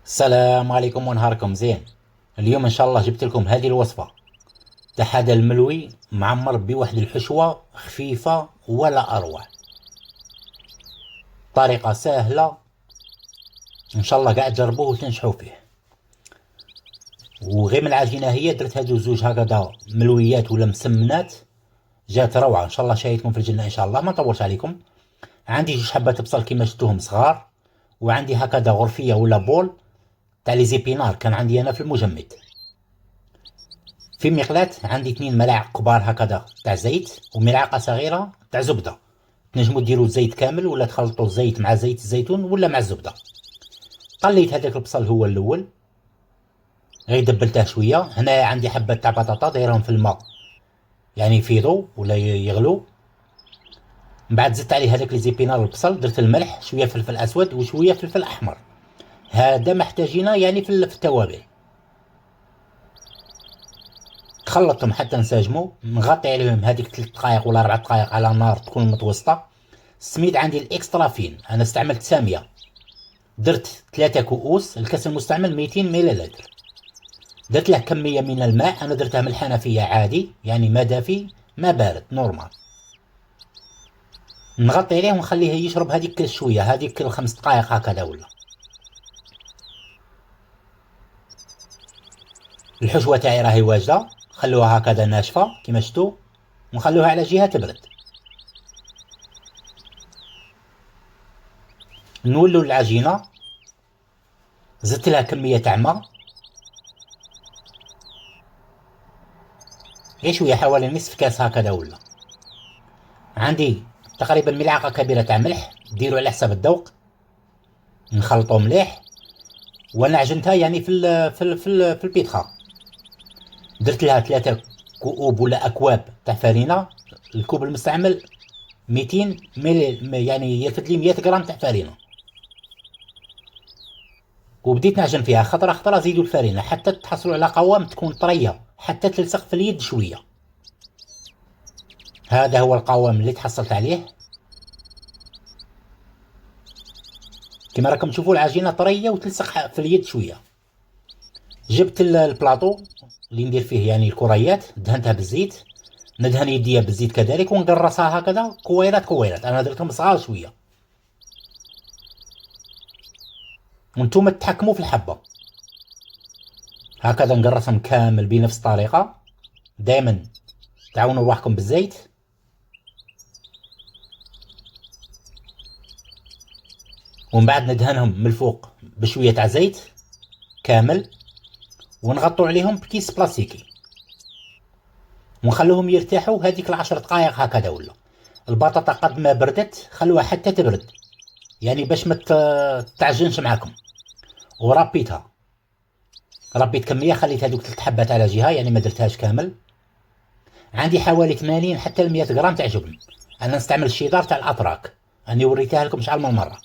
السلام عليكم ونهاركم زين. اليوم ان شاء الله جبت لكم هذه الوصفة تاع هذا الملوي معمر بواحد الحشوة خفيفة ولا اروع. طريقة سهلة ان شاء الله قاعد تجربوه وتنجحوا فيه. وغير من العجينة هي درت هادو زوج هكذا ملويات ولا مسمنات، جات روعة ان شاء الله. شايتكم في الجنة ان شاء الله. ما نطولش عليكم. عندي جوج حبات بصل كيما شفتوهم صغار، وعندي هكذا غرفية ولا بول تاع لي زيبينار كان عندي انا في المجمد. في مقلاة عندي 2 ملاعق كبار هكذا تاع زيت وملعقة صغيرة تاع زبدة. تنجموا ديروا الزيت كامل ولا تخلطوا الزيت مع زيت الزيتون ولا مع الزبدة. قليت هذاك البصل هو الاول، غير دبلته شوية. هنا عندي حبة تاع بطاطا دايرهم في الماء يعني يفيضوا ولا يغلوا. من بعد زدت عليه هذاك لي زيبينار البصل، درت الملح شوية فلفل اسود وشوية فلفل احمر. هذا محتاجينه يعني في التوابل. خلطتهم حتى انسجموا. نغطي عليهم هذيك 3 دقائق ولا 4 دقائق على نار تكون متوسطة. السميد عندي الاكسترا فين، انا استعملت سامية. درت 3 كؤوس، الكاس المستعمل 200 ملل. درت له كمية من الماء، انا درتها من الحنفية عادي يعني ما دافي ما بارد نورمال. نغطي عليه ونخليه يشرب هذيك شوية، هذيك 5 دقائق هكذا ولا. الحشوة تاعي راهي واجدة، خلوها هكذا ناشفة كيما شفتوا ونخلوها على جهة تبرد. نولوا العجينة، زدت لها كمية تاع ماء غير شوية حوالي نصف كاس هكذا ولا. عندي تقريبا ملعقة كبيرة تاع ملح، ديروا على حسب الذوق. نخلطو مليح. وانا عجنتها يعني في البيتخا. درت لها 3 كؤوب ولا اكواب تاع فرينة. الكوب المستعمل 200 ملي يعني يرفد لي 100 غرام تاع فرينة. وبديت نعجن فيها خطرة خطرة. زيدوا الفرينة حتى تحصلوا على قوام تكون طرية حتى تلصق في اليد شوية. هذا هو القوام اللي تحصلت عليه. كما راكم تشوفوا العجينة طرية وتلصق في اليد شوية. جبت البلاطو اللي ندير فيه يعني الكريات، دهنتها بالزيت. ندهن يديا بالزيت كذلك ونقرصها هكذا كويرات كويرات. انا درتهم صغار شوية. وانتم تتحكموا في الحبة. هكذا نقرصهم كامل بنفس الطريقة. دائما تعاونوا رواحكم بالزيت. ومن بعد ندهنهم من الفوق بشوية تاع زيت كامل، ونغطوا عليهم بكيس بلاستيكي ونخلوهم يرتاحوا هذيك 10 دقائق هكذا ولا. البطاطا قد ما بردت خلوها حتى تبرد يعني باش ما تعجنش معاكم. وربيتها، ربيت كمية، خليت هذوك 3 حبات على جهة يعني ما درتهاش كامل. عندي حوالي 80 حتى 100 غرام تاع جبن. انا نستعمل الشيدار تاع الاتراك، اني وريتها لكم شحال من مرة.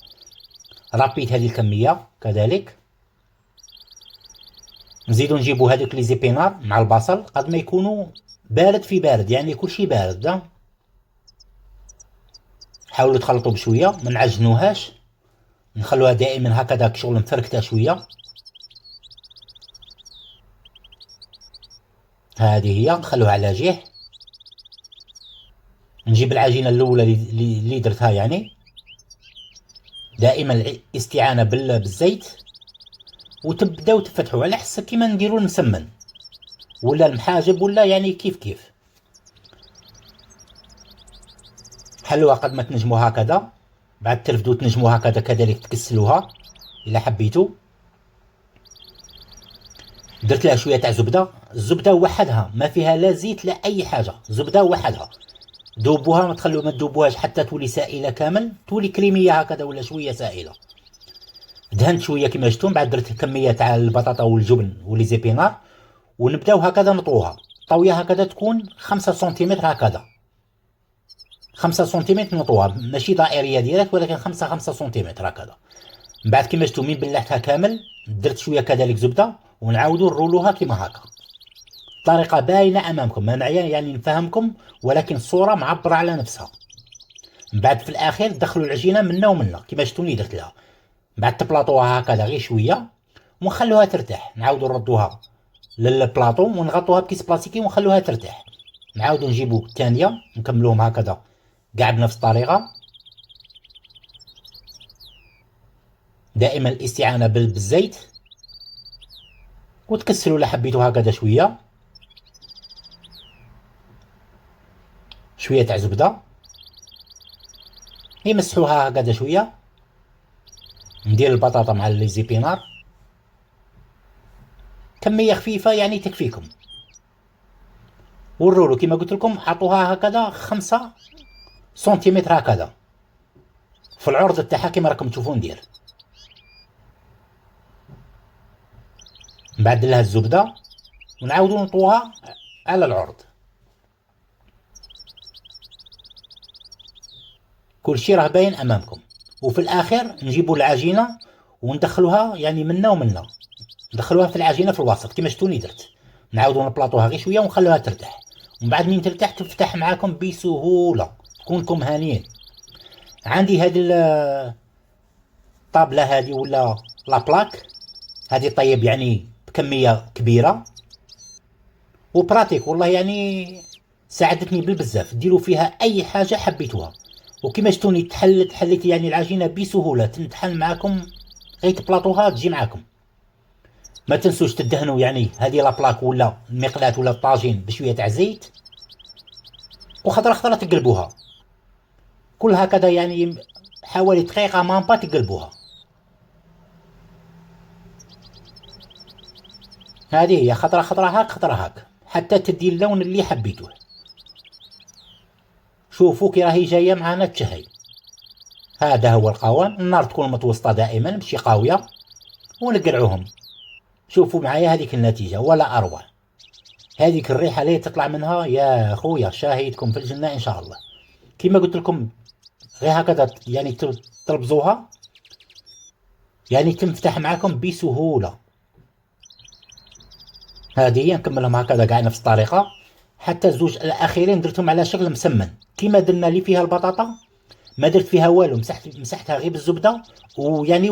ربيت هذه الكمية كذلك. نزيدو نجيبو هذوك لي زيبينار مع البصل قد ما يكونوا بارد في بارد يعني كل شيء بارد. حاولوا تخلطوا بشوية، ما نعجنوهاش، نخلوها دائما هكذا شغل مفركته شوية. هذه هي نخلوها على جهة. نجيب العجينة الأولى اللي درتها يعني. دائما الاستعانة بالزيت، وتبداو تفتحوا على حسب كيما نديروا المسمن ولا المحاجب ولا يعني كيف كيف. حلوها قد ما تنجموا هكذا. بعد ترفدوا تنجموا هكذا كذلك تكسلوها إلا حبيتوا. درت لها شوية تاع زبدة. الزبدة وحدها ما فيها لا زيت لا أي حاجة، زبدة وحدها. دوبوها، ما تدوبوهاش حتى تولي سائلة كامل، تولي كريمية هكذا ولا شوية سائلة. دهنت شوية كما شفتم. بعد درت الكمية تاع البطاطا والجبن ولي زيبينار، ونبداو هكذا نطوها. طاوية هكذا تكون 5 سنتيمتر هكذا. 5 سنتيمتر نطوها، ماشي دائرية ديريكت ولكن 5 سنتيمتر هكذا. من بعد كما شفتوا من بلعتها كامل درت شوية كذلك زبدة، ونعاودوا نرولوها كما هكا. طريقة باينة أمامكم، أنا يعني نفهمكم ولكن الصورة معبرة على نفسها. من بعد في الأخير دخلوا العجينة منا ومنا كما شفتوني درت لها. بعد تبلاطوها هكذا غير شوية، ونخلوها ترتاح. نعاودو نردوها للبلاطو ونغطوها بكيس بلاستيكي ونخلوها ترتاح. نعاودو نجيبو الثانيه نكملوهم هكذا كاع بنفس الطريقه. دائما الاستعانه بالزيت، وتكسلوا الا حبيتو هكذا شويه تاع زبده، يمسحوها هكذا شويه. ندير البطاطا مع لي زيبينار كميه خفيفه يعني تكفيكم. والرولو كما قلت لكم حطوها هكذا 5 سنتيمتر هكذا في العرض تاعها كما راكم تشوفوا. ندير نبعد لها الزبده ونعاودو نطوها على العرض. كلشي راه باين امامكم. وفي الاخر نجيبوا العجينه وندخلوها يعني منا ومنا، ندخلوها في العجينه في الوسط كما شفتوني درت. نعاودو نبلاطوها غير شويه ونخلوها ترتاح، ومن بعد من ترتاح تفتح معاكم بسهوله، تكونكم هانيين. عندي هذه الطابله هذه ولا لا بلاك هذه طيب يعني بكميه كبيره وبراتيك والله، يعني ساعدتني بالبزاف. ديروا فيها اي حاجه حبيتوها، وكما شفتوني تحليت يعني العجينه بسهوله تنتحل معاكم، غير تبلاطوها تجي معاكم. ما تنسوش تدهنوا يعني هذه لا بلاك ولا المقلاة ولا الطاجين بشويه تاع زيت، وخطره خطره تقلبوها كل هكذا يعني حوالي دقيقه مامبا تقلبوها. هذه هي خطره خطره هاك خطره هاك حتى تدي اللون اللي حبيتوه. شوفوا كي راهي جايه معنا تشهي. هذا هو القوام. النار تكون متوسطه دائما ماشي قاويه، ونقرعوهم. شوفوا معايا هذيك النتيجه ولا اروع. هذيك الريحه اللي تطلع منها يا خويا شاهدكم في الجنه ان شاء الله. كما قلت لكم غير هكذا يعني تلبزوها يعني تنفتح معكم بسهوله. هذه هي نكملهم هكذا كاع نفس الطريقه. حتى الزوج الاخيرين درتهم على شكل مسمن كما درنا لي فيها البطاطا، ما درت فيها والو، مسحتها غير بالزبده ويعني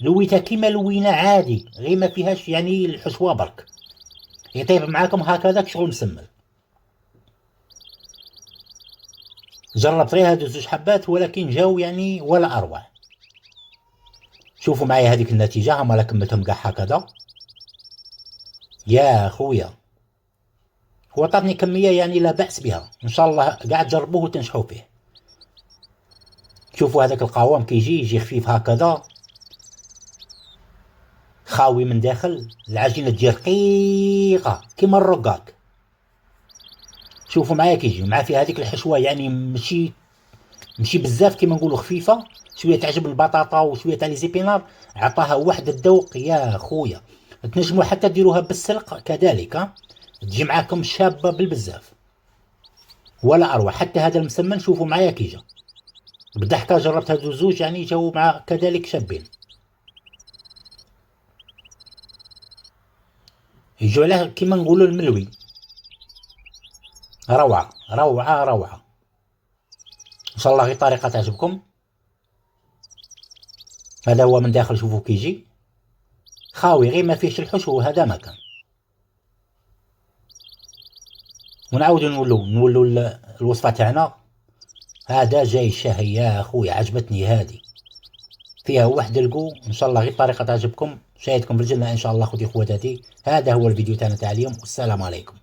لويتها كيما لوينا عادي، غير ما فيهاش يعني الحشوه برك، يطيب معاكم هكذا شغل مسمن. جربت غير هادو 2 حبات ولكن جاو يعني ولا اروع. شوفوا معايا هذيك النتيجه، هما لا كملتهم كاع هكذا يا خويا. هو عطاتني كميه يعني لا باس بها، ان شاء الله قاعد تجربوه وتنجحوا فيه. شوفوا هذاك القوام يجي خفيف هكذا خاوي من داخل، العجينه تجي رقيقه كيما الرقاق. شوفوا معايا كيجي مع فيه هذيك الحشوه يعني ماشي بزاف كيما نقولوا خفيفه، شويه تعجب البطاطا وشويه تاع لي زيبينار، عطاها واحد الذوق يا خويا. تنجموا حتى ديروها بالسلق كذلك، تجي معاكم شابه بالبزاف ولا اروع. حتى هذا المسمن شوفوا معايا كي جا بالضحكه. جربت هذو 2 يعني جاو مع كذلك شابين، يجوا عليه كيما نقولوا الملوي. روعه روعه روعه ان شاء الله. غير طريقه تعجبكم. هذا هو من داخل، شوفوا كيجي خاوي غير ما فيهش الحشو، هذا ما كان. ونعاودوا نولوا الوصفه تاعنا. هذا جاي شهي يا خويا، عجبتني هذه، فيها واحد القو ان شاء الله. غير طريقه تعجبكم، شاهدكم بالجنه ان شاء الله خوتي خواتاتي. هذا هو الفيديو تاعنا تاع اليوم، والسلام عليكم.